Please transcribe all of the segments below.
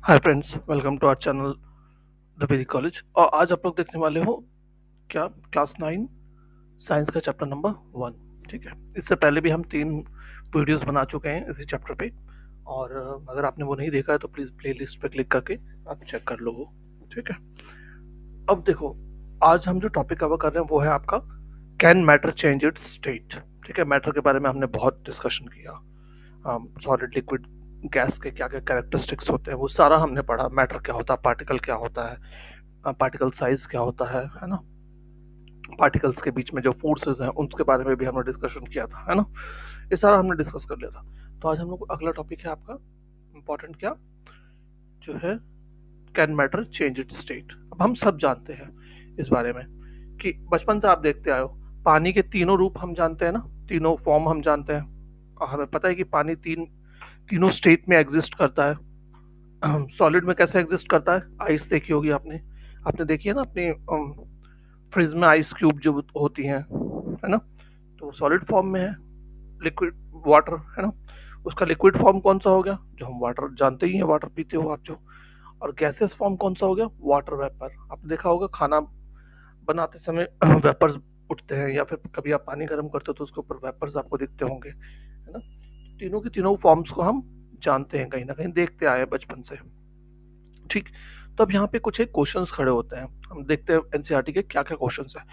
Hi friends, welcome to our channel the Vedic college. और आज आप लोग देखने वाले हो क्या क्लास 9 साइंस का चैप्टर नंबर 1। ठीक है, इससे पहले भी हम 3 वीडियोस बना चुके हैं इसी चैप्टर पे। और अगर आपने वो नहीं देखा है तो प्लीज़ प्लेलिस्ट पे क्लिक करके आप चेक कर लो वो। ठीक है, अब देखो, आज हम जो टॉपिक कवर कर रहे हैं वो है आपका can matter change it's state. ठीक है, मैटर के बारे में हमने बहुत डिस्कशन किया। सॉलिड, लिक्विड, गैस के क्या क्या कैरेक्टरिस्टिक्स होते हैं वो सारा हमने पढ़ा। मैटर क्या होता है, पार्टिकल क्या होता है, पार्टिकल साइज क्या होता है ना। पार्टिकल्स के बीच में जो फोर्सेस हैं उनके बारे में भी हमने डिस्कशन किया था, है ना। ये सारा हमने डिस्कस कर लिया था। तो आज हम लोग अगला टॉपिक है आपका इम्पोर्टेंट, क्या जो है can matter change it state. अब हम सब जानते हैं इस बारे में कि बचपन से आप देखते आए हो, पानी के तीनों रूप हम जानते हैं ना, तीनों फॉर्म हम जानते हैं। और हमें पता है कि पानी तीनों स्टेट में एग्जिस्ट करता है। सॉलिड में कैसे एग्जिस्ट करता है, आइस देखी होगी आपने, आपने देखी है ना अपनी फ्रिज में आइस क्यूब जो होती हैं, है ना। तो वो सॉलिड फॉर्म में है। लिक्विड वाटर, है ना, उसका लिक्विड फॉर्म कौन सा हो गया, जो हम वाटर जानते ही हैं, वाटर पीते हो आप जो। और गैसेस फॉर्म कौन सा हो गया, वाटर वेपर। आपने देखा होगा खाना बनाते समय वेपर्स उठते हैं, या फिर कभी आप पानी गर्म करते हो तो उसके ऊपर वेपर्स आपको दिखते होंगे, है ना। तीनों की तीनों फॉर्म्स को हम जानते हैं, कहीं ना कहीं देखते आए हैं बचपन से। ठीक, तो अब यहाँ पे कुछ एक क्वेश्चंस खड़े होते हैं, हम देखते हैं एनसीईआरटी के क्या क्या क्वेश्चंस है।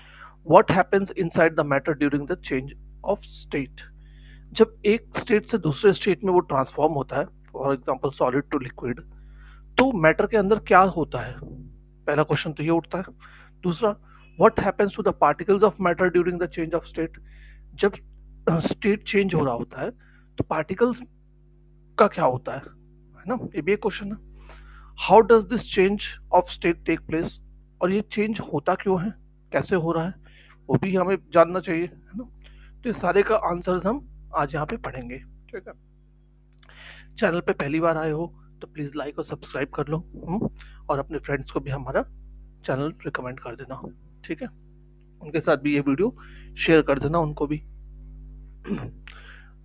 What happens inside the matter during the change of state. जब एक स्टेट से दूसरे स्टेट में वो ट्रांसफॉर्म होता है, for example solid to liquid, तो मैटर के अंदर क्या होता है, पहला क्वेश्चन तो ये उठता है। दूसरा, what happens to the particles of matter during the change of state. जब स्टेट चेंज हो रहा होता है तो पार्टिकल्स का क्या होता है ना, ये भी एक क्वेश्चन है। How does this change of state take place, और ये चेंज होता क्यों है, कैसे हो रहा है, वो भी हमें जानना चाहिए, है ना। तो ये सारे का आंसर्स हम आज यहाँ पे पढ़ेंगे। ठीक है, चैनल पे पहली बार आए हो तो प्लीज लाइक और सब्सक्राइब कर लो, और अपने फ्रेंड्स को भी हमारा चैनल रिकमेंड कर देना। ठीक है, उनके साथ भी ये वीडियो शेयर कर देना उनको भी।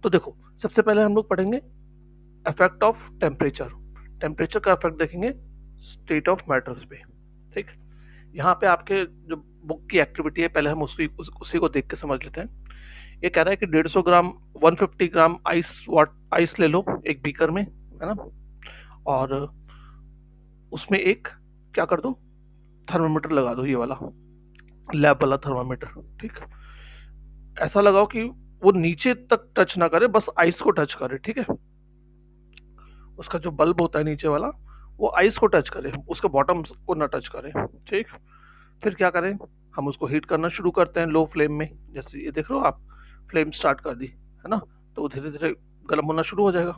तो देखो, सबसे पहले हम लोग पढ़ेंगे इफेक्ट ऑफ टेम्परेचर। टेम्परेचर का इफेक्ट देखेंगे स्टेट ऑफ मैटर्स पे। ठीक, यहाँ पे आपके जो बुक की एक्टिविटी है, पहले हम उसी को देख के समझ लेते हैं। ये कह रहा है कि 150 ग्राम 150 ग्राम आइस ले लो एक बीकर में, है ना। और उसमें एक क्या कर दो, थर्मामीटर लगा दो, ये वाला लैब वाला थर्मामीटर। ठीक, ऐसा लगाओ कि वो नीचे तक टच ना करे, बस आइस को टच करे। ठीक है, उसका जो बल्ब होता है नीचे वाला, वो आइस को टच करे, उसके बॉटम को ना टच करे। ठीक, फिर क्या करें, हम उसको हीट करना शुरू करते हैं लो फ्लेम में। जैसे ये देख रहे हो आप, फ्लेम स्टार्ट कर दी, है ना, तो धीरे धीरे गर्म होना शुरू हो जाएगा।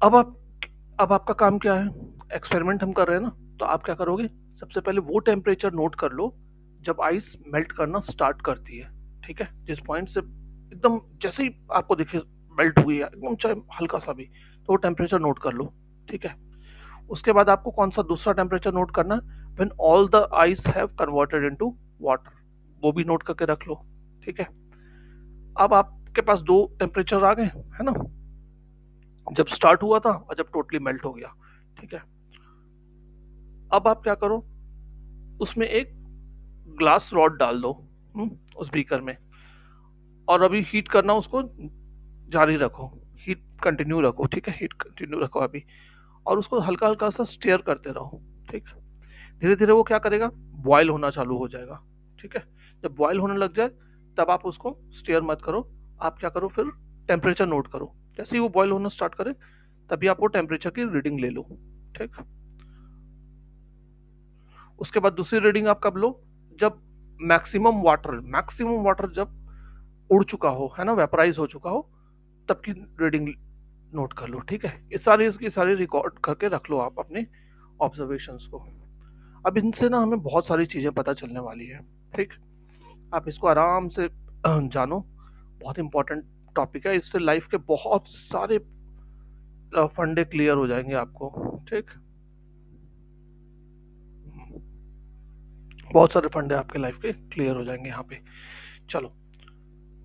अब आप अब आपका काम क्या है, एक्सपेरिमेंट हम कर रहे हैं ना, तो आप क्या करोगे, सबसे पहले वो टेम्परेचर नोट कर लो जब आइस मेल्ट करना स्टार्ट करती है। ठीक है, जिस पॉइंट से एकदम जैसे ही आपको दिखे मेल्ट हुई है एकदम, चाहे हल्का सा भी, तो वो टेम्परेचर नोट कर लो। ठीक है, उसके बाद आपको कौन सा दूसरा टेम्परेचर नोट करना है, when all the ice have converted into water, वो भी नोट करके रख लो। ठीक है, अब आपके पास दो टेम्परेचर आ गए, है ना, जब स्टार्ट हुआ था और जब टोटली मेल्ट हो गया। ठीक है, अब आप क्या करो, उसमें एक ग्लास रॉड डाल दो उस बीकर में, और अभी हीट करना उसको जारी रखो, हीट कंटिन्यू रखो। ठीक है, हीट कंटिन्यू रखो अभी, और उसको हल्का हल्का सा स्टेयर करते रहो। ठीक, धीरे धीरे वो क्या करेगा, बॉयल होना चालू हो जाएगा। ठीक है, जब बॉयल होने लग जाए तब आप उसको स्टेयर मत करो, आप क्या करो, फिर टेम्परेचर नोट करो। जैसे ही वो बॉयल होना स्टार्ट करे तभी आप वो टेम्परेचर की रीडिंग ले लो। ठीक, उसके बाद दूसरी रीडिंग आप कब लो, जब मैक्सिमम वाटर जब उड़ चुका हो, है ना, वेपराइज हो चुका हो, तब की रीडिंग नोट कर लो। ठीक है, ये सारी इसकी सारी रिकॉर्ड करके रख लो आप अपने ऑब्जर्वेशंस को। अब इनसे ना हमें बहुत सारी चीजें पता चलने वाली है। ठीक, आप इसको आराम से जानो, बहुत इंपॉर्टेंट टॉपिक है, इससे लाइफ के बहुत सारे फंडे क्लियर हो जाएंगे आपको। ठीक, बहुत सारे फंडे आपके लाइफ के क्लियर हो जाएंगे यहाँ पे। चलो,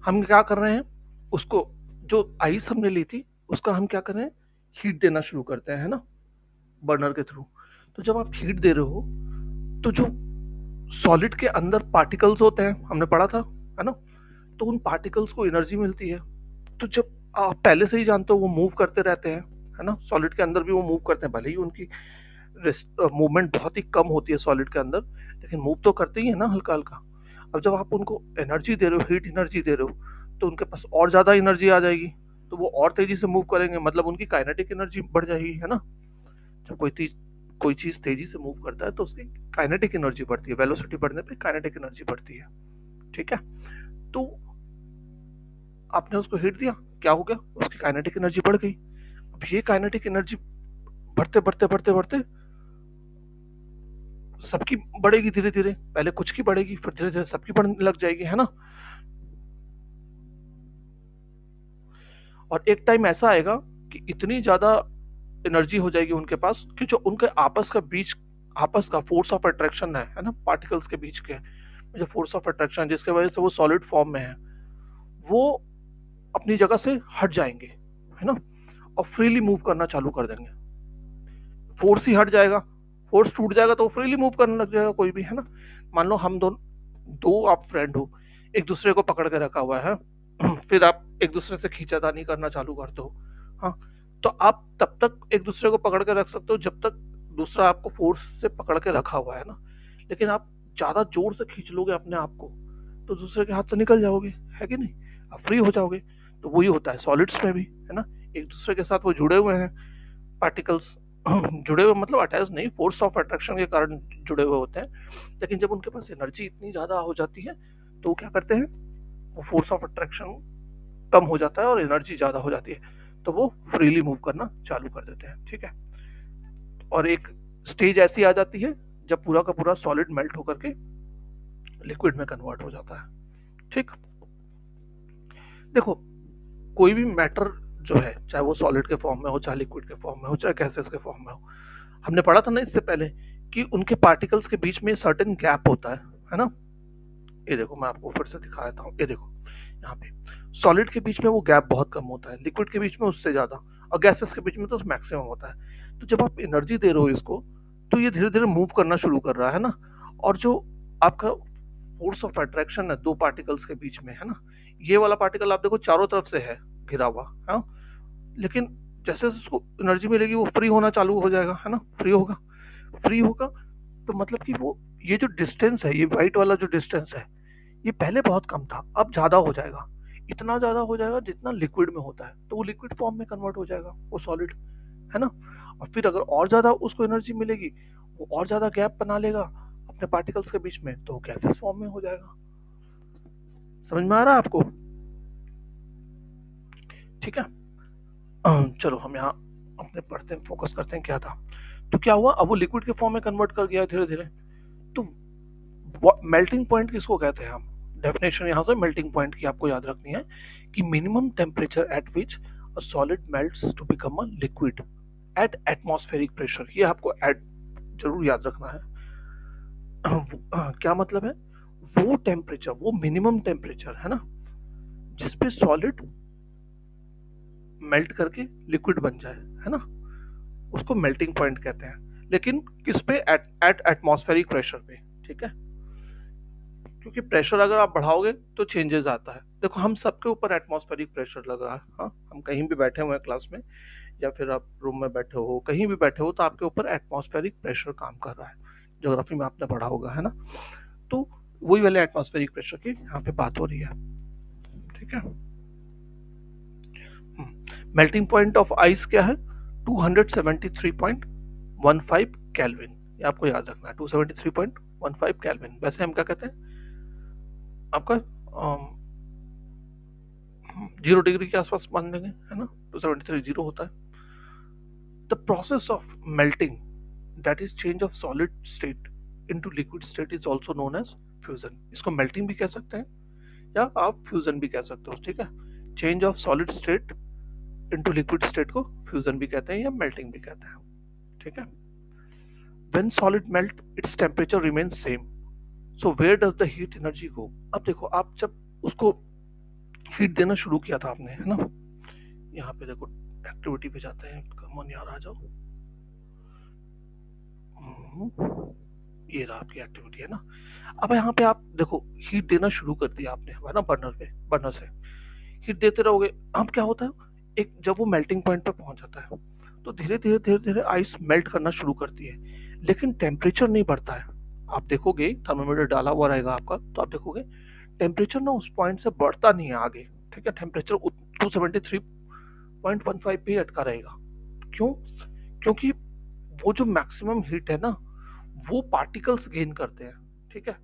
हम क्या कर रहे हैं, उसको जो आइस हमने ली थी उसका हम क्या कर रहे हैं, हीट देना शुरू करते हैं, है ना, बर्नर के थ्रू। तो जब आप हीट दे रहे हो तो जो सॉलिड के अंदर पार्टिकल्स होते हैं, हमने पढ़ा था, है ना, तो उन पार्टिकल्स को एनर्जी मिलती है। तो जब आप पहले से ही जानते हो वो मूव करते रहते हैं, है ना, सॉलिड के अंदर भी वो मूव करते हैं, भले ही उनकी मूवमेंट बहुत ही कम होती है सॉलिड के अंदर, लेकिन मूव तो करते ही है ना, हल्का हल्का। अब जब आप उनको एनर्जी दे रहे हो, हीट एनर्जी दे रहे हो, तो उनके पास और ज्यादा एनर्जी आ जाएगी, तो वो और तेजी से मूव करेंगे, मतलब उनकी काइनेटिक एनर्जी बढ़ जाएगी, है ना। जब कोई चीज तेजी से मूव करता है तो उसकी काइनेटिक एनर्जी बढ़ती है, वेलोसिटी बढ़ने पे काइनेटिक एनर्जी बढ़ती है, ठीक है। तो आपने उसको हिट दिया, क्या हो गया, उसकी काइनेटिक एनर्जी बढ़ गई। अब ये काइनेटिक एनर्जी बढ़ते बढ़ते बढ़ते बढ़ते सबकी बढ़ेगी धीरे धीरे, पहले कुछ की बढ़ेगी, फिर धीरे धीरे सबकी बढ़ने लग जाएगी, है ना। और एक टाइम ऐसा आएगा कि इतनी ज्यादा एनर्जी हो जाएगी उनके पास कि जो उनके आपस का फोर्स ऑफ अट्रैक्शन है ना, पार्टिकल्स के बीच के जो फोर्स ऑफ अट्रैक्शन जिसके वजह से वो सॉलिड फॉर्म में है, वो अपनी जगह से हट जाएंगे, है ना, और फ्रीली मूव करना चालू कर देंगे। फोर्स ही हट जाएगा, फोर्स टूट जाएगा तो फ्रीली मूव करने लग जाएगा कोई भी, है ना। मान लो हम दो आप फ्रेंड हो, एक दूसरे को पकड़ के रखा हुआ है, फिर आप एक दूसरे से खींचातानी करना चालू करते हो, हाँ, तो आप तब तक एक दूसरे को पकड़ के रख सकते हो जब तक दूसरा आपको फोर्स से पकड़ के रखा हुआ है ना। लेकिन आप ज्यादा जोर से खींच लोगे अपने आप को तो दूसरे के हाथ से निकल जाओगे, है कि नहीं, आप फ्री हो जाओगे। तो वही होता है सॉलिड्स में भी, है ना, एक दूसरे के साथ वो जुड़े हुए हैं पार्टिकल्स, जुड़े हुए मतलब अटैच नहीं, फोर्स ऑफ अट्रैक्शन के कारण जुड़े हुए होते हैं। लेकिन जब उनके पास एनर्जी इतनी ज्यादा हो जाती है तो वो क्या करते हैं, वो फोर्स ऑफ अट्रैक्शन कम हो जाता है और एनर्जी ज्यादा हो जाती है, तो वो फ्रीली मूव करना चालू कर देते हैं, ठीक है। और एक स्टेज ऐसी आ जाती है जब पूरा का पूरा सॉलिड मेल्ट होकर के लिक्विड में कन्वर्ट हो जाता है, ठीक। देखो कोई भी मैटर जो है, चाहे वो सॉलिड के फॉर्म में हो, चाहे लिक्विड के फॉर्म में हो, चाहे गैसेस के फॉर्म में हो, हमने पढ़ा था ना इससे पहले कि उनके पार्टिकल्स के बीच में सर्टेन गैप होता है ना। ये देखो मैं आपको फिर से दिखा देता हूँ, ये देखो यहाँ पे सॉलिड के बीच में वो गैप बहुत कम होता है, लिक्विड के बीच में उससे ज्यादा, और गैसेस के बीच में तो मैक्सिमम होता है। तो जब आप एनर्जी दे रहे हो इसको तो ये धीरे धीरे मूव करना शुरू कर रहा है ना। और जो आपका फोर्स ऑफ अट्रैक्शन है दो पार्टिकल्स के बीच में, है ना, ये वाला पार्टिकल आप देखो चारों तरफ से है घिरा हुआ, है, लेकिन जैसे जैसे उसको एनर्जी मिलेगी वो फ्री होना चालू हो जाएगा, है ना, फ्री होगा। तो मतलब कि वो ये जो डिस्टेंस है, ये व्हाइट वाला जो डिस्टेंस है, ये पहले बहुत कम था, अब ज्यादा हो जाएगा, इतना ज्यादा हो जाएगा जितना लिक्विड में होता है, तो वो लिक्विड फॉर्म में कन्वर्ट हो जाएगा वो सॉलिड, है ना। और फिर अगर और ज्यादा उसको एनर्जी मिलेगी, वो और ज्यादा गैप बना लेगा अपने पार्टिकल्स के बीच में, तो गैसेस फॉर्म में हो जाएगा। समझ में आ रहा है आपको, ठीक है। चलो हम यहाँ अपने पढ़ते हैं, फोकस करते हैं क्या था। तो क्या हुआ, अब वो लिक्विड के फॉर्म में कन्वर्ट कर गया धीरे धीरे। तो मेल्टिंग पॉइंट किसको कहते हैं हम, डेफिनेशन यहाँ से मेल्टिंग पॉइंट की आपको याद रखनी है कि minimum temperature at which a solid melts to become a liquid at atmospheric pressure, ये आपको जरूर याद रखना है। क्या मतलब है, वो टेम्परेचर, वो मिनिमम टेम्परेचर है ना जिसपे सॉलिड मेल्ट करके लिक्विड बन जाए, है ना, उसको मेल्टिंग पॉइंट कहते हैं। लेकिन किस पे, एट एटमॉस्फेरिक प्रेशर पे, ठीक है। क्योंकि प्रेशर अगर आप बढ़ाओगे तो चेंजेस आता है। देखो हम सबके ऊपर एटमॉस्फेरिक प्रेशर लग रहा है, हाँ, हम कहीं भी बैठे हुए हैं क्लास में या फिर आप रूम में बैठे हो, कहीं भी बैठे हो, तो आपके ऊपर एटमॉस्फेरिक प्रेशर काम कर रहा है, ज्योग्राफी में आपने पढ़ा होगा, है ना। तो वही वाले एटमॉस्फेरिक प्रेशर की यहाँ पे बात हो रही है, ठीक है। मेल्टिंग पॉइंट ऑफ आइस क्या है, 273.15 केल्विन, ये आपको याद रखना है, 273.15 केल्विन। वैसे हम क्या कहते हैं आपका 0 डिग्री के आसपास मान लेंगे, है ना, 273 जीरो होता है। The process of melting that is change of solid state into liquid state is also known as fusion. इसको मेल्टिंग भी कह सकते हैं या आप फ्यूजन भी कह सकते हो, ठीक है। Change of solid state into liquid state को फ्यूजन भी कहते हैं या मेल्टिंग भी कहते हैं, ठीक है। When solid melt its temperature remains same, so where does the heat energy go. अब देखो आप जब उसको हीट देना शुरू किया था आपने, है ना, यहाँ पे देखो एक्टिविटी पे जाते हैं। कम ऑन यार, आ जाओ। ये रहा आपकी एक्टिविटी, है ना। अब यहाँ पे आप देखो, हीट देना शुरू कर दिया आपने, है ना, बर्नर से हीट देते रहोगे। अब क्या होता है, एक जब वो मेल्टिंग पॉइंट पे पहुंच जाता है तो धीरे धीरे आइस मेल्ट करना शुरू करती है, लेकिन टेम्परेचर नहीं बढ़ता है। आप देखोगे, थर्मोमीटर डाला हुआ रहेगा आपका, तो आप देखोगे टेम्परेचर ना उस पॉइंट से बढ़ता नहीं है आगे। ठीक है, टेम्परेचर 273.15 पे अटका रहेगा। क्यों? क्योंकि वो जो मैक्सिमम हीट है ना, वो पार्टिकल्स गेन करते हैं। ठीक है,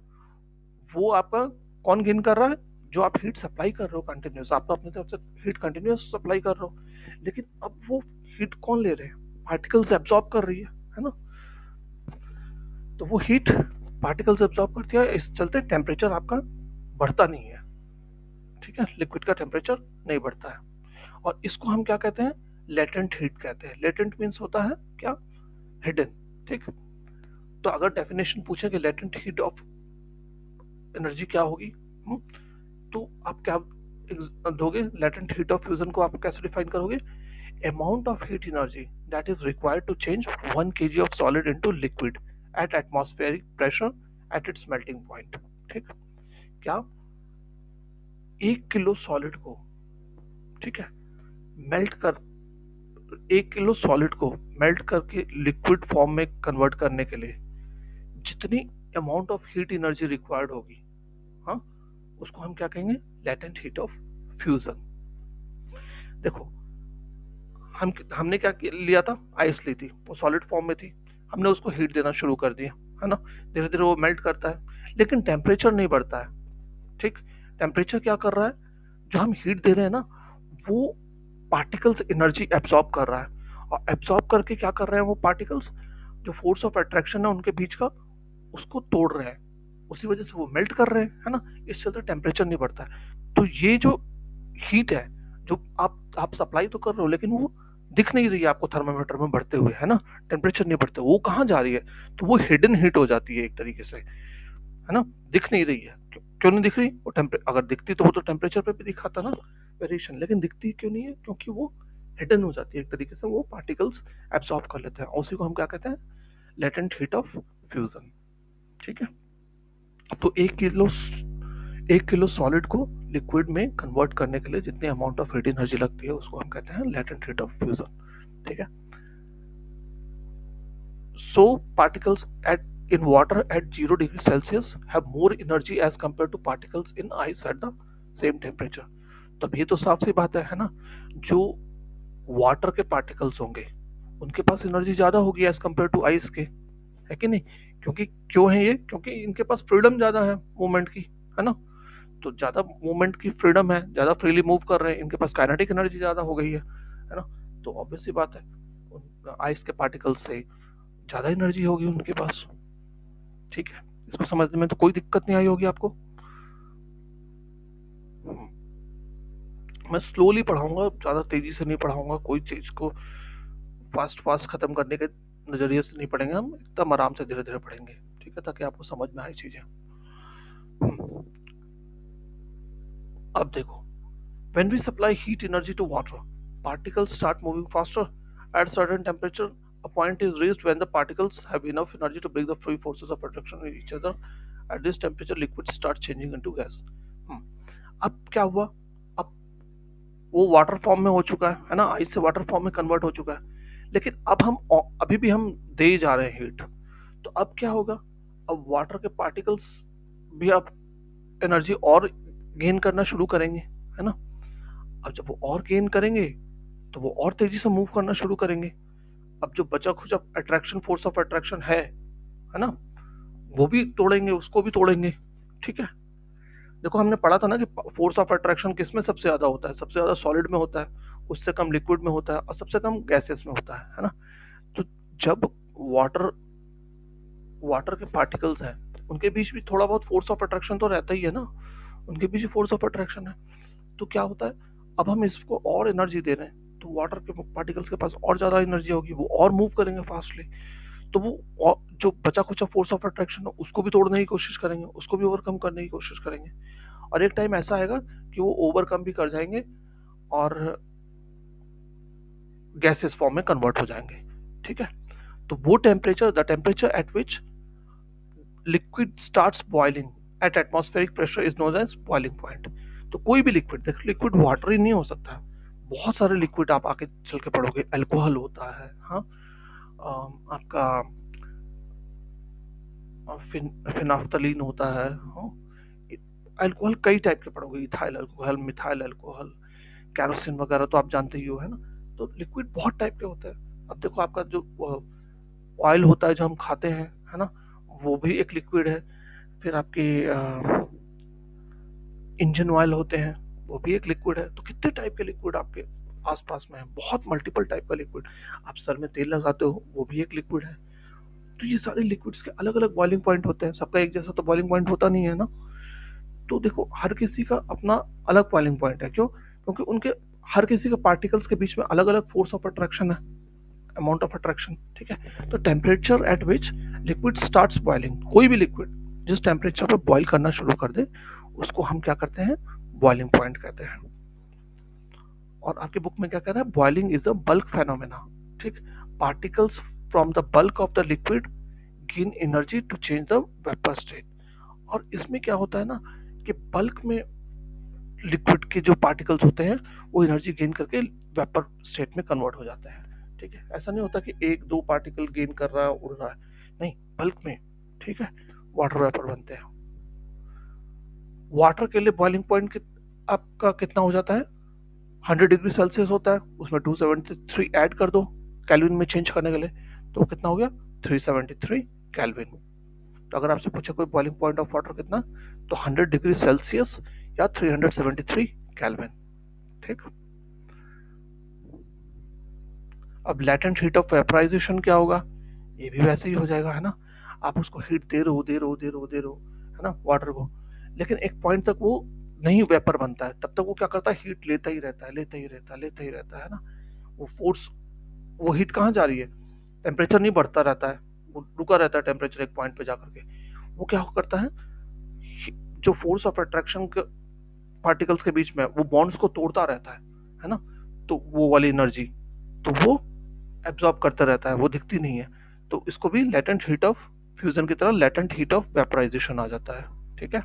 वो आपका कौन गेन कर रहा है? जो आप हीट सप्लाई कर रहे हो कंटिन्यूस, आप तो अपनी तरफ से हीट कंटिन्यूस सप्लाई कर रहे हो, लेकिन अब वो हीट कौन ले रहे हैं? पार्टिकल्स एब्जॉर्ब कर रही है ना। तो वो हीट पार्टिकल्स एब्जॉर्ब करती है, इस चलते टेम्परेचर आपका बढ़ता नहीं है। ठीक है, लिक्विड का टेम्परेचर नहीं बढ़ता है, और इसको हम क्या कहते हैं? लेटेंट हीट कहते हैं। लेटेंट मीन्स होता है क्या? हिडन। ठीक, तो अगर डेफिनेशन पूछे कि लेटेंट हीट ऑफ एनर्जी क्या होगी, तो आप क्या दोगे? लेटेंट हीट ऑफ फ्यूजन को आप कैसे डिफाइन करोगे? Amount of heat energy that is required to change 1 kg of solid into liquid at atmospheric pressure at its melting point. ठीक, क्या 1 किलो सॉलिड को, ठीक है, मेल्ट कर 1 किलो सॉलिड को मेल्ट करके लिक्विड फॉर्म में कन्वर्ट करने के लिए जितनी amount of heat energy required होगी, हाँ, उसको हम क्या कहेंगे? Latent heat of fusion. देखो, हमने क्या लिया था? आइस ली थी, वो सॉलिड फॉर्म में थी, हमने उसको हीट देना शुरू कर दिया, है ना। धीरे धीरे वो मेल्ट करता है, लेकिन टेम्परेचर नहीं बढ़ता है। ठीक, टेम्परेचर क्या कर रहा है? जो हम हीट दे रहे हैं ना, वो पार्टिकल्स एनर्जी एब्सॉर्ब कर रहा है, और एब्सॉर्ब करके क्या कर रहे हैं वो पार्टिकल्स? जो फोर्स ऑफ अट्रैक्शन है उनके बीच का, उसको तोड़ रहे हैं, उसी वजह से वो मेल्ट कर रहे हैं, है ना। इस चलते टेम्परेचर नहीं बढ़ता है। तो ये जो हीट है, जो आप सप्लाई तो कर रहे हो, लेकिन वो दिख नहीं रही है आपको थर्मामीटर में बढ़ते हुए, है ना। टेम्परेचर नहीं बढ़ते, वो कहाँ जा रही है? तो वो हिडन हीट हो जाती है एक तरीके से, है ना। दिख नहीं रही है। क्यों नहीं दिख रही? वो अगर दिखती तो वो तो टेम्परेचर पे भी दिखाता ना वेरिएशन, लेकिन दिखती क्यों नहीं है? क्योंकि वो हिडन हो जाती है एक तरीके से, वो पार्टिकल्स एब्सॉर्ब कर लेते हैं। उसी को हम क्या कहते हैं? Latent heat of fusion. ठीक है, तो 1 किलो सॉलिड को लिक्विड में कन्वर्ट करने के लिए जितनी अमाउंट ऑफ हीट एनर्जी लगती है, उसको हम कहते हैं लेटेंट हीट ऑफ फ्यूजन। ठीक है, so particles in water at 0 degree Celsius have more energy as compared to particles in ice at the same temperature। तब ये तो साफ सी बात है ना। जो वाटर के पार्टिकल्स होंगे उनके पास एनर्जी ज्यादा होगी एज कम्पेयर टू आइस के, है कि नहीं? क्योंकि क्यों है ये? क्योंकि इनके पास फ्रीडम ज्यादा है मूवमेंट की, है ना। तो ज्यादा मूवमेंट की फ्रीडम है, ज्यादा फ्रीली मूव कर रहे हैं, इनके पास काइनेटिक एनर्जी ज्यादा हो गई है ना। तो ऑब्वियस सी बात है, आइस के पार्टिकल्स से ज्यादा एनर्जी होगी उनके पास। ठीक है, इसको समझने में तो कोई दिक्कत नहीं आई होगी आपको। मैं स्लोली पढ़ाऊंगा, ज्यादा तेजी से नहीं पढ़ाऊंगा, कोई चीज को फास्ट फास्ट खत्म करने के नजरिए से नहीं पढ़ेंगे, हम एकदम आराम से धीरे धीरे पढ़ेंगे। ठीक है, ताकि आपको समझ में आए चीजें। अब देखो, when we supply heat energy to water, particles start moving faster at certain temperature. A point is reached when the particles have enough energy to break the free forces of attraction in each other. At this temperature, liquids start changing into gas. अब क्या हुआ? अब वो water form में हो चुका है ना, आइस से वाटर फॉर्म में कन्वर्ट हो चुका है, लेकिन अब हम अभी भी हम दे जा रहे हैं हीट। तो अब क्या होगा? अब वाटर के पार्टिकल्स भी अब एनर्जी और गेन करना शुरू करेंगे, है ना। अब जब वो और गेन करेंगे तो वो और तेजी से मूव करना शुरू करेंगे। अब जो बचा खुचा अट्रैक्शन, फोर्स ऑफ अट्रैक्शन है ना, वो भी तोड़ेंगे, उसको भी तोड़ेंगे। ठीक है, देखो हमने पढ़ा था ना कि फोर्स ऑफ अट्रैक्शन किस में सबसे ज्यादा होता है? सबसे ज्यादा सॉलिड में होता है, उससे कम लिक्विड में होता है, और सबसे कम गैसेस में होता है ना। तो जब वाटर के पार्टिकल्स हैं, उनके बीच भी थोड़ा बहुत फोर्स ऑफ अट्रैक्शन तो रहता ही है ना, उनके बीच भी फोर्स ऑफ अट्रैक्शन है। तो क्या होता है, अब हम इसको और एनर्जी दे रहे हैं, तो वाटर के पार्टिकल्स के पास और ज्यादा एनर्जी होगी, वो और मूव करेंगे फास्टली। तो वो जो बचा खुचा फोर्स ऑफ अट्रैक्शन है उसको भी तोड़ने की कोशिश करेंगे, उसको भी ओवरकम करने की कोशिश करेंगे, और एक टाइम ऐसा आएगा कि वो ओवरकम भी कर जाएंगे, और गैसेस फॉर्म में कन्वर्ट हो जाएंगे। ठीक है, तो वो temperature, the temperature at which liquid starts boiling at atmospheric pressure is known as boiling point. तो कोई भी लिक्विड, देखो लिक्विड वाटर ही नहीं हो सकता, बहुत सारे लिक्विड आप आगे चल के पढ़ोगे, अल्कोहल होता है, हाँ, आपका फिनाफ्थलीन होता है, हाँ, अल्कोहल कई टाइप के पढ़ोगे, ethyl alcohol, methyl alcohol, kerosene वगैरह तो आप जानते ही हो, है ना। तो लिक्विड बहुत टाइप के होते हैं। अब देखो आपका जो ऑयल होता है जो हम खाते हैं, है ना, वो भी एक लिक्विड है। फिर आपके इंजन ऑयल होते हैं, वो भी एक लिक्विड है। तो कितने टाइप के लिक्विड आपके आसपास में है, बहुत मल्टीपल टाइप का लिक्विड। आप सर में तेल लगाते हो, वो भी एक लिक्विड है। तो ये सारे लिक्विड्स के अलग अलग बॉइलिंग पॉइंट होते हैं, सबका एक जैसा तो बॉइलिंग पॉइंट होता नहीं है ना। तो देखो हर किसी का अपना अलग बॉइलिंग पॉइंट है। क्यों? क्योंकि उनके हर किसी के पार्टिकल्स के बीच में अलग अलग फोर्स ऑफ अट्रैक्शन है, अमाउंट ऑफ अट्रैक्शन। ठीक है, तो temperature at which liquid starts boiling, कोई भी लिक्विड जिस टेम्परेचर पर बॉइल करना शुरू कर दे उसको हम क्या करते हैं, बॉइलिंग पॉइंट कहते हैं। और आपकी बुक में क्या कह रहा है, boiling is a bulk phenomena. ठीक, particles from the bulk of the liquid gain energy to change the vapour state. और इसमें क्या होता है ना कि बल्क में लिक्विड के जो पार्टिकल्स होते हैं वो एनर्जी गेन करके वेपर स्टेट में कन्वर्ट हो जाते हैं। ठीक है, ऐसा नहीं होता कि एक दो पार्टिकल गेन कर रहा है, उड़ रहा है, नहीं, बल्क में। ठीक है, वाटर वेपर बनते हैं। वाटर के लिए बॉइलिंग पॉइंट आपका कितना हो जाता है, 100 डिग्री सेल्सियस होता है, उसमें 273 ऐड कर दो केल्विन में चेंज करने के लिए, तो कितना हो गया, 373 केल्विन। तो अगर आपसे पूछे कोई बॉइलिंग पॉइंट ऑफ वाटर कितना, तो 100 डिग्री सेल्सियस या 373 केल्विन। ठीक, अब लेटेंट हीट ऑफ वेपराइजेशन क्या होगा, ये भी वैसे ही हो जाएगा, है ना। आप उसको हीट दे रहे हो, है ना, वाटर को, लेकिन एक पॉइंट तक वो नहीं वेपर बनता है, तब तक वो क्या करता है, हीट लेता ही रहता है ना। वो फोर्स, वो हीट कहाँ जा रही है, टेम्परेचर नहीं बढ़ता रहता है, वो रुका रहता है टेम्परेचर एक पॉइंट पे जाकर के। वो क्या करता है, जो फोर्स ऑफ अट्रैक्शन पार्टिकल्स के बीच में वो बॉन्ड्स को तोड़ता रहता है ना, तो वो वाली एनर्जी तो वो एब्जॉर्ब करता रहता है, वो दिखती नहीं है। तो इसको भी लेटेंट हीट ऑफ फ्यूजन की तरह लेटेंट हीट ऑफ वेपराइजेशन आ जाता है। ठीक है,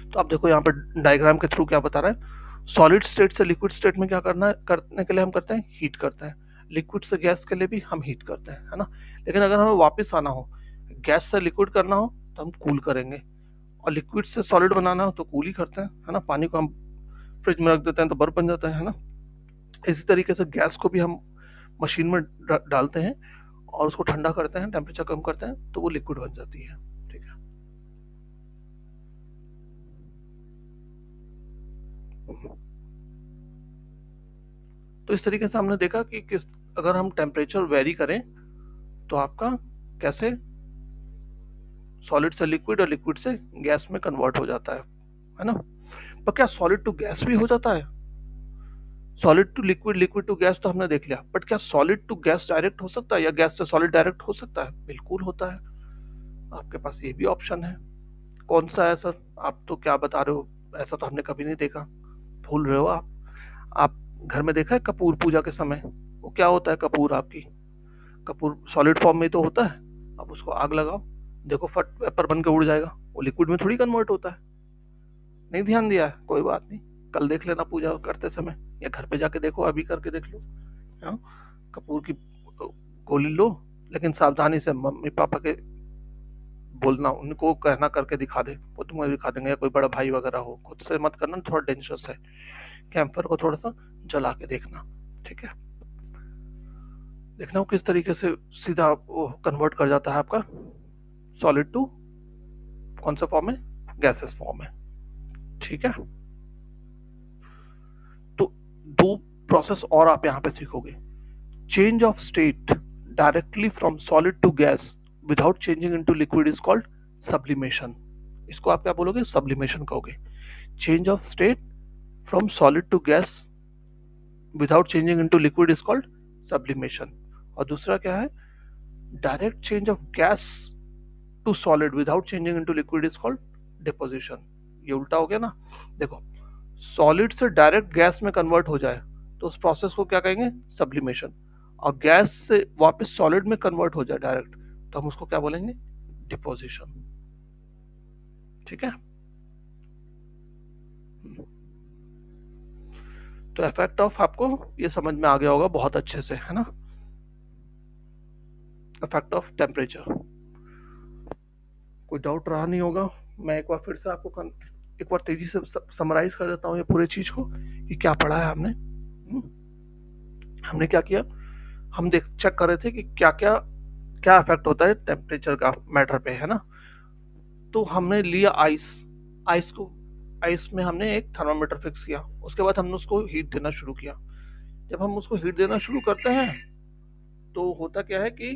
तो आप देखो यहाँ पे डायग्राम के थ्रू क्या बता रहा है, सॉलिड स्टेट से लिक्विड स्टेट में क्या करना है, करने के लिए हम करते हैं हीट करते हैं, लिक्विड से गैस के लिए भी हम हीट करते हैं, है ना। लेकिन अगर हमें वापस आना हो, गैस से लिक्विड करना हो तो हम कूल करेंगे, और लिक्विड से सॉलिड बनाना हो तो कूल ही करते हैं, है ना। पानी को हम फ्रिज में रख देते हैं तो बर्फ बन जाता है ना। इसी तरीके से गैस को भी हम मशीन में डालते हैं और उसको ठंडा करते हैं, टेम्परेचर कम करते हैं, तो वो लिक्विड बन जाती है। ठीक है, तो इस तरीके से हमने देखा कि किस, अगर हम टेम्परेचर वेरी करें तो आपका कैसे सॉलिड से लिक्विड और लिक्विड से गैस में कन्वर्ट हो जाता है ना। पर क्या सॉलिड टू गैस भी हो जाता है, solid to liquid, liquid to gas तो हमने देख लिया, बट क्या सॉलिड टू गैस डायरेक्ट हो सकता है या गैस से सॉलिड डायरेक्ट हो सकता है, बिल्कुल होता है। आपके पास ये भी ऑप्शन है। कौन सा है सर, आप तो क्या बता रहे हो, ऐसा तो हमने कभी नहीं देखा, भूल रहे हो आप घर में देखा है कपूर पूजा के समय, वो क्या होता है कपूर, आपकी कपूर सॉलिड फॉर्म में तो होता है, आप उसको आग लगाओ, देखो फट वेपर बन के उड़ जाएगा, वो लिक्विड में थोड़ी कन्वर्ट होता है। नहीं ध्यान दिया है, कोई बात नहीं, कल देख लेना पूजा करते समय, या घर पे जाके देखो, अभी करके देख लो। हाँ? कपूर की गोली लो, लेकिन सावधानी से, मम्मी पापा के बोलना, उनको कहना करके दिखा दे, वो तुम्हें दिखा देंगे, या कोई बड़ा भाई वगैरह हो, खुद से मत करना, थोड़ा डेंजरस है। कैंपर को थोड़ा सा जला के देखना। ठीक है, देखना वो किस तरीके से सीधा वो कन्वर्ट कर जाता है आपका सॉलिड टू कौन सा फॉर्म है, गैसेस फॉर्म है। ठीक है, तो दो प्रोसेस और आप यहाँ पे सीखोगे, change of state directly from solid to gas without changing into liquid is called sublimation. इसको आप क्या बोलोगे, सब्लिमेशन कहोगे। Change of state from solid to gas without changing into liquid is called sublimation. और दूसरा क्या है, direct change of gas to solid without changing into liquid is called deposition. ये उल्टा हो गया ना। देखो सॉलिड से डायरेक्ट गैस में कन्वर्ट हो जाए तो उस प्रोसेस को क्या कहेंगे, सब्लिमेशन। और गैस से वापस सॉलिड में कन्वर्ट हो जाए डायरेक्ट तो हम उसको क्या बोलेंगे, डिपोजिशन। ठीक है, तो इफेक्ट ऑफ आपको ये समझ में आ गया होगा बहुत अच्छे से, है ना, इफेक्ट ऑफ टेम्परेचर। कोई डाउट रहा नहीं होगा। मैं एक बार फिर से आपको एक बार तेजी से समराइज कर देता हूँ ये पूरे चीज को कि क्या पढ़ा है हमने। हमने क्या किया, हम देख चेक कर रहे थे कि क्या क्या क्या इफेक्ट होता है टेम्परेचर का मैटर पे, है ना। तो हमने लिया आइस में हमने एक थर्मामीटर फिक्स किया, उसके बाद हमने उसको हीट देना शुरू किया। जब हम उसको हीट देना शुरू करते हैं तो होता क्या है कि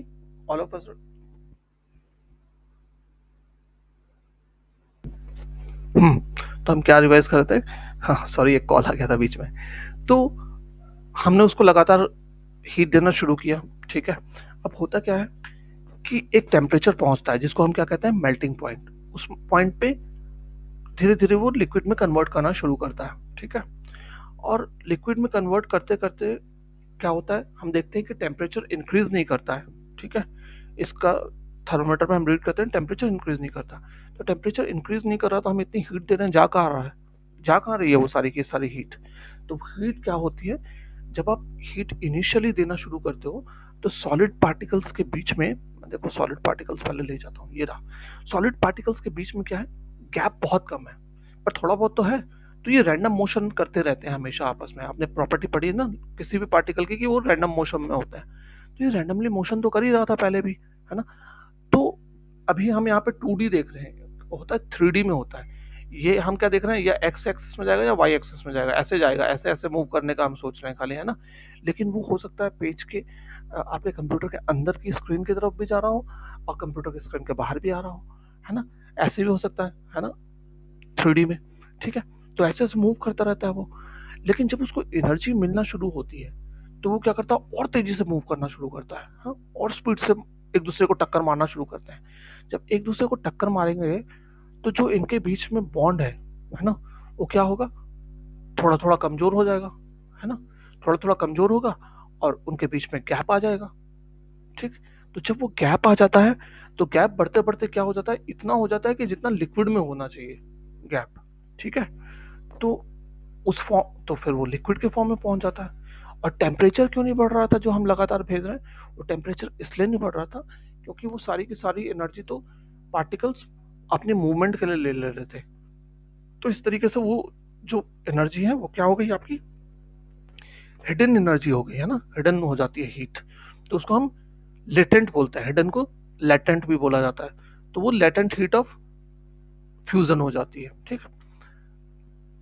ऑल ऑफ अस, तो हम क्या रिवाइज कर रहे थे, हाँ सॉरी एक कॉल आ गया था बीच में। तो हमने उसको लगातार हीट देना शुरू किया, ठीक है। अब होता क्या है कि एक टेम्परेचर पहुंचता है जिसको हम क्या कहते हैं, मेल्टिंग पॉइंट। उस पॉइंट पे धीरे धीरे वो लिक्विड में कन्वर्ट करना शुरू करता है, ठीक है। और लिक्विड में कन्वर्ट करते करते क्या होता है, हम देखते हैं कि टेम्परेचर इंक्रीज नहीं करता है, ठीक है। इसका थर्मोमीटर में हम रीड करते हैं, टेम्परेचर इंक्रीज नहीं करता। तो टेम्परेचर इंक्रीज नहीं कर रहा तो हम इतनी हीट दे रहे हैं, जा कहाँ रहा है, जा कहाँ रही है वो सारी की सारी हीट। तो हीट क्या होती है, जब आप हीट इनिशियली देना शुरू करते हो तो सॉलिड पार्टिकल्स के बीच में, देखो सॉलिड पार्टिकल्स पहले ले जाता हूँ, ये रहा। सॉलिड पार्टिकल्स के बीच में क्या है, गैप बहुत कम है, पर थोड़ा बहुत तो है। तो ये रैंडम मोशन करते रहते हैं हमेशा आपस में। आपने प्रॉपर्टी पढ़ी है ना किसी भी पार्टिकल की कि वो रैंडम मोशन में होता है। तो ये रैंडमली मोशन तो कर ही रहा था पहले भी, है ना। तो अभी हम यहाँ पे 2D देख रहे हैं, होता है 3D में होता है। ये हम क्या देख रहे हैं, या एक्स एक्सिस में जाएगा या वाई एक्सिस में जाएगा, ऐसे जाएगा, ऐसे ऐसे मूव करने का हम सोच रहे हैं खाली, है ना। लेकिन वो हो सकता है पेज के आपके कंप्यूटर के अंदर की स्क्रीन की तरफ भी जा रहा हो और कंप्यूटर की स्क्रीन के बाहर भी आ रहा हो, है ना। ऐसे भी हो सकता है ना, 3D में, ठीक है। तो ऐसे ऐसे मूव करता रहता है वो। लेकिन जब उसको एनर्जी मिलना शुरू होती है तो वो क्या करता है, और तेजी से मूव करना शुरू करता है, हाँ, और स्पीड से एक दूसरे को टक्कर मारना शुरू करते हैं। जब एक दूसरे को टक्कर मारेंगे तो जो इनके बीच में बॉन्ड है ना, वो क्या होगा, थोड़ा थोड़ा कमजोर हो जाएगा, है ना। थोड़ा थोड़ा कमजोर होगा और उनके बीच में गैप आ जाएगा, ठीक। तो जब वो गैप आ जाता है तो गैप बढ़ते बढ़ते क्या हो जाता है, इतना हो जाता है कि जितना लिक्विड में होना चाहिए गैप, ठीक है। तो उस फॉर्म, तो फिर वो लिक्विड के फॉर्म में पहुंच जाता है। और टेम्परेचर क्यों नहीं बढ़ रहा था जो हम लगातार भेज रहे हैं, वो टेम्परेचर इसलिए नहीं बढ़ रहा था क्योंकि वो सारी की सारी एनर्जी तो पार्टिकल्स अपने मूवमेंट के लिए ले ले रहे थे। तो इस तरीके से वो जो एनर्जी है वो क्या हो गई, आपकी हिडन एनर्जी हो गई, है ना, हिडन हो जाती है हीट। तो उसको हम लेटेंट बोलते हैं, हिडन को लेटेंट भी बोला जाता है। तो वो लेटेंट हीट ऑफ फ्यूजन हो जाती है, ठीक है।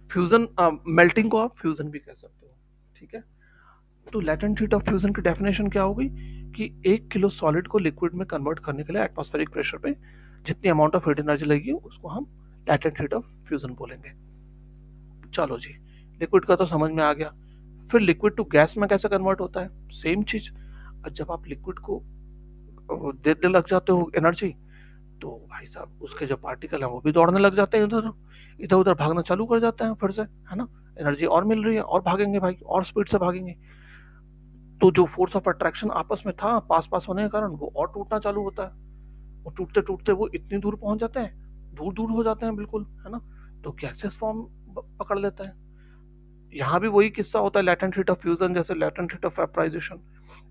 फ्यूजन, मेल्टिंग को आप फ्यूजन भी कह सकते हो, ठीक है। तो लेटेंट हीट ऑफ फ्यूजन की डेफिनेशन क्या होगी कि 1 किलो सॉलिड को लिक्विड में कन्वर्ट करने के लिए एटमॉस्फेरिक प्रेशर पे जितनी अमाउंट ऑफ हीट एनर्जी लगेगी उसको हम लेटेंट हीट ऑफ फ्यूजन बोलेंगे। चलो जी, लिक्विड का तो समझ में आ गया। फिर लिक्विड टू गैस में कैसे कन्वर्ट होता है, सेम चीज। जब आप लिक्विड को देने लग जाते हो एनर्जी तो भाई साहब उसके जो पार्टिकल हैं वो भी दौड़ने लग जाते हैं, इधर इधर उधर भागना चालू कर जाते हैं फिर से, है ना। एनर्जी और मिल रही है और भागेंगे भाई, और स्पीड से भागेंगे। तो जो फोर्स ऑफ अट्रैक्शन आपस में था पास पास होने के कारण वो और टूटना चालू होता है। और टूटते टूटते वो इतनी दूर पहुंच जाते हैं, दूर दूर हो जाते हैं बिल्कुल, है ना। तो गैसेस फॉर्म पकड़ लेते हैं। यहाँ भी वही किस्सा होता है लेटेंट हीट ऑफ फ्यूजन जैसे लेटेंट हीट ऑफ वेपराइजेशन।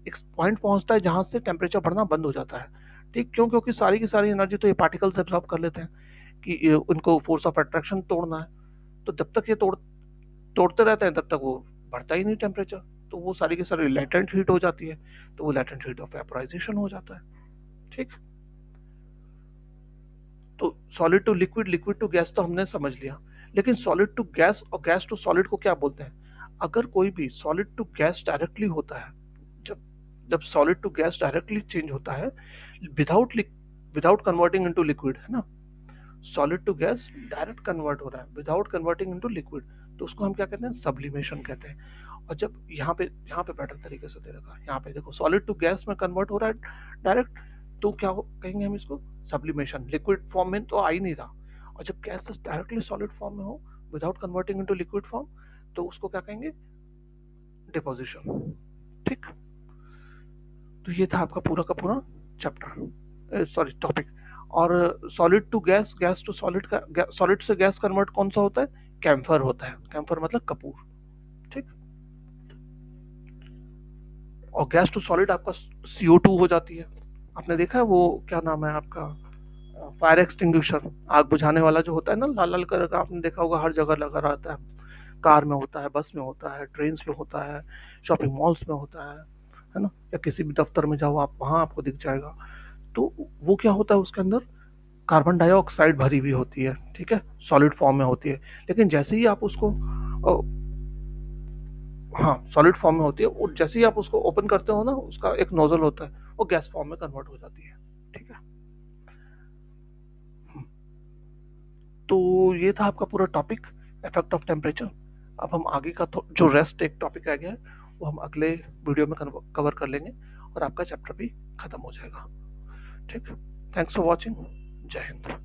एक पॉइंट पहुंचता है जहां से टेम्परेचर बढ़ना बंद हो जाता है, ठीक। क्यों, क्योंकि सारी की सारी एनर्जी तो ये पार्टिकल्स एब्जॉर्ब कर लेते हैं कि उनको फोर्स ऑफ अट्रैक्शन तोड़ना है। तो जब तक ये तोड़ते रहते हैं तब तक वो बढ़ता ही नहीं टेम्परेचर। तो वो सारी की सारी लेटेंट हीट हो जाती है, तो वो लेटेंट हीट ऑफ वेपराइजेशन हो जाता है, ठीक। तो solid to liquid, liquid to gas तो हमने समझ लिया। लेकिन सॉलिड टू गैस और गैस टू सॉलिड को क्या बोलते हैं। अगर कोई भी सॉलिड टू गैस डायरेक्टली होता है, जब जब solid to gas directly change होता है without without converting into liquid, है ना। Solid to gas direct convert हो रहा है विदाउट कन्वर्टिंग इनटू लिक्विड, तो उसको हम क्या कहते हैं, सब्लिमेशन कहते हैं। और जब यहाँ पे बेटर तरीके से दे रखा है, यहाँ पे देखो सॉलिड टू गैस में कन्वर्ट हो रहा है डायरेक्ट, तो क्या कहेंगे हम इसको, सब्लिमेशन। लिक्विड फॉर्म में तो आ ही नहीं रहा। और जब गैस डायरेक्टली सॉलिड फॉर्म में हो without converting into liquid form, तो उसको क्या कहेंगे, डिपोजिशन। ठीक, तो ये था आपका पूरा का पूरा चैप्टर, सॉरी टॉपिक। और solid to gas, gas to solid का, सॉलिड से गैस कन्वर्ट कौन सा होता है, कैम्फर होता है। कैम्फर मतलब कपूर। ठीक, और गैस टू सॉलिड आपका CO2 हो जाती है। आपने देखा है वो क्या नाम है आपका, फायर एक्सटिंग्विशर, आग बुझाने वाला जो होता है ना, लाल लाल कलर का, आपने देखा होगा हर जगह लगा रहता है। कार में होता है, बस में होता है, ट्रेन में होता है, शॉपिंग मॉल्स में होता है ना, या किसी भी दफ्तर में जाओ आप, वहां आपको दिख जाएगा। तो वो क्या होता है, उसके अंदर कार्बन डाइऑक्साइड भरी हुई होती है। ठीक है, सॉलिड फॉर्म में होती है। लेकिन जैसे ही आप उसको हाँ सॉलिड फॉर्म में होती है, और जैसे ही आप उसको ओपन करते हो ना, उसका एक नोजल होता है, वो गैस फॉर्म में कन्वर्ट हो जाती है। ठीक है, तो ये था आपका पूरा टॉपिक, इफेक्ट ऑफ टेम्परेचर। अब हम आगे का जो रेस्ट एक टॉपिक रह गया है, वो हम अगले वीडियो में कवर कर लेंगे, और आपका चैप्टर भी खत्म हो जाएगा। ठीक, थैंक्स फॉर वॉचिंग, जय हिंद।